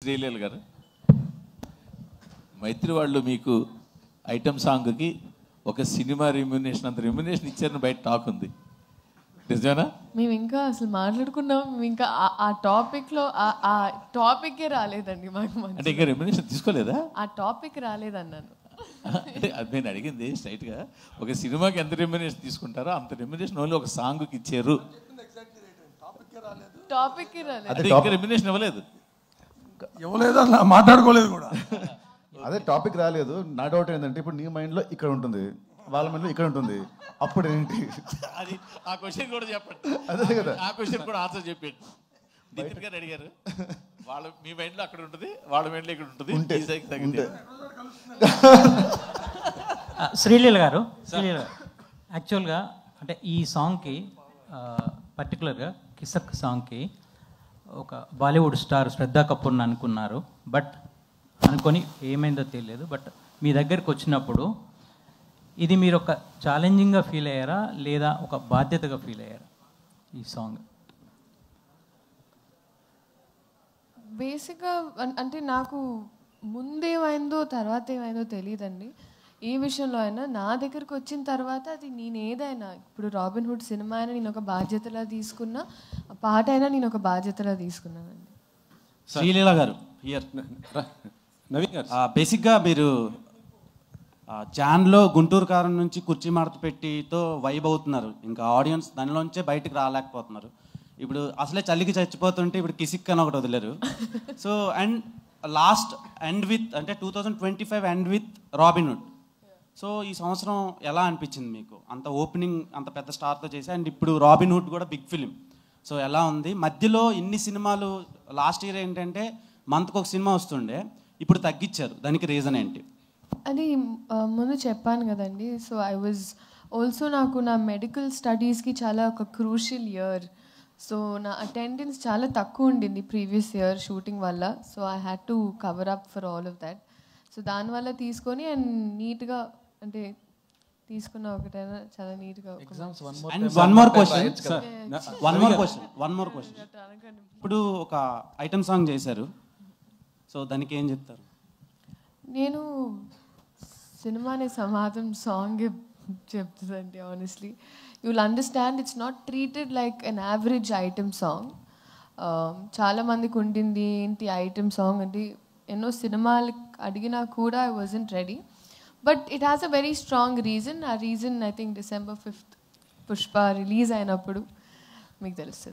శ్రీలీల గారు, మైత్రి వాళ్ళు మీకు ఐటమ్ సాంగ్కి ఒక సినిమా రెమ్యునేషన్ అంత రెమ్యునేషన్ ఇచ్చారని బయట టాక్ ఉంది, నిజమేనా? మేము ఇంకా అసలు మాట్లాడుకున్నాం, ఇంకా ఆ టాపిక్లో ఆ టాపిక్కే రాలేదండి మాకు. అంటే ఇంకా రెమ్యునేషన్ తీసుకోలేదా? ఆ టాపిక్ రాలేదన్నాను. అంటే అది నేను అడిగింది స్ట్రైట్గా, ఒక సినిమాకి ఎంత రెమ్యునేషన్ తీసుకుంటారో అంత రెమ్యునేషన్ ఓన్లీ ఒక సాంగ్కి ఇచ్చారు. టాపిక్కే రాలేదు, అంటే ఇంకా రెమ్యునేషన్ ఇవ్వలేదు అలా మాట్లాడుకోలేదు కూడా. అదే టాపిక్ రాలేదు. నా డౌట్ ఏంటంటే ఇప్పుడు నీ మైండ్లో ఇక్కడ ఉంటుంది, వాళ్ళ మైండ్లో ఇక్కడ ఉంటుంది, అప్పుడు ఏంటి? అది ఆ క్వశ్చన్ కూడా చెప్పండి. అదే కదా, ఆ క్వశ్చన్ కూడా ఆన్సర్ చెప్పండి. నితిన్ గారు అడిగారు, మీ మైండ్లో అక్కడ ఉంటుంది, వాళ్ళ మైండ్లో ఇక్కడ ఉంటుంది. శ్రీలీల గారు, యాక్చువల్గా అంటే ఈ సాంగ్కి పర్టికులర్గా కిసక్ సాంగ్కి ఒక బాలీవుడ్ స్టార్ శ్రద్ధా కపూర్ని అనుకున్నారు. బట్ అనుకొని ఏమైందో తెలియదు. బట్ మీ దగ్గరికి వచ్చినప్పుడు ఇది మీరు ఒక ఛాలెంజింగ్గా ఫీల్ అయ్యారా లేదా ఒక బాధ్యతగా ఫీల్ అయ్యారా ఈ సాంగ్? బేసిక్గా అంటే నాకు ముందేమైందో తర్వాత ఏమైందో తెలియదండి. ఏ విషయంలో అయినా నా దగ్గరకు వచ్చిన తర్వాత అది నేను ఏదైనా, ఇప్పుడు రాబిన్ హుడ్ సినిమా అయినా నేను ఒక బాధ్యతలా తీసుకున్నా, పాట అయినా నేను ఒక బాధ్యతలా తీసుకున్నానండి. శ్రీలీల గారు హియర్, నవీన్ గారు, బేసిక్గా మీరు జాన్లో గుంటూరు కారం నుంచి కుర్చీ మడత పెట్టితో వైబ్ అవుతున్నారు, ఇంకా ఆడియన్స్ దానిలోంచే బయటకు రాలేకపోతున్నారు. ఇప్పుడు అసలే చలికి చచ్చిపోతుంటే ఇప్పుడు కిసిక్ అని ఒకటి వదిలేరు. So and last end with అంటే 2025 end with Robin Hood. So ఈ సంవత్సరం ఎలా అనిపించింది మీకు? అంత ఓపెనింగ్ అంత పెద్ద స్టార్తో చేసి, అండ్ ఇప్పుడు రాబిన్ హుడ్ కూడా బిగ్ ఫిలిం. సో ఎలా ఉంది? మధ్యలో ఇన్ని సినిమాలు, లాస్ట్ ఇయర్ ఏంటంటే మంత్కి ఒక సినిమా వస్తుండే, ఇప్పుడు తగ్గించారు, దానికి రీజన్ ఏంటి? అది ముందు చెప్పాను కదండి. సో ఐ వాజ్ ఆల్సో, నాకు నా మెడికల్ స్టడీస్కి చాలా ఒక క్రూషియల్ ఇయర్. సో నా అటెండెన్స్ చాలా తక్కువ ఉండింది ప్రీవియస్ ఇయర్ షూటింగ్ వల్ల. So I had to cover up for all of that. So దానివల్ల తీసుకొని అండ్ నీట్గా అంటే తీసుకున్న ఒకటైనా చాలా నీట్గా. One more question. ఇప్పుడు ఒక ఐటమ్ సాంగ్ చేశారు, సో దానికి ఏం చెప్తారు? నేను సినిమానే సమాధం సాంగ్ చెప్తుందండి. Honestly you will understand it's not treated like an average item song. చాలామందికి ఉండింది ఏంటి ఐటమ్ సాంగ్ అంటే, ఎన్నో సినిమాలు అడిగినా కూడా I wasn't ready. But it has a very strong reason. ఆ reason I think December 5th Pushpa release అయినప్పుడు మీకు తెలుస్తుంది.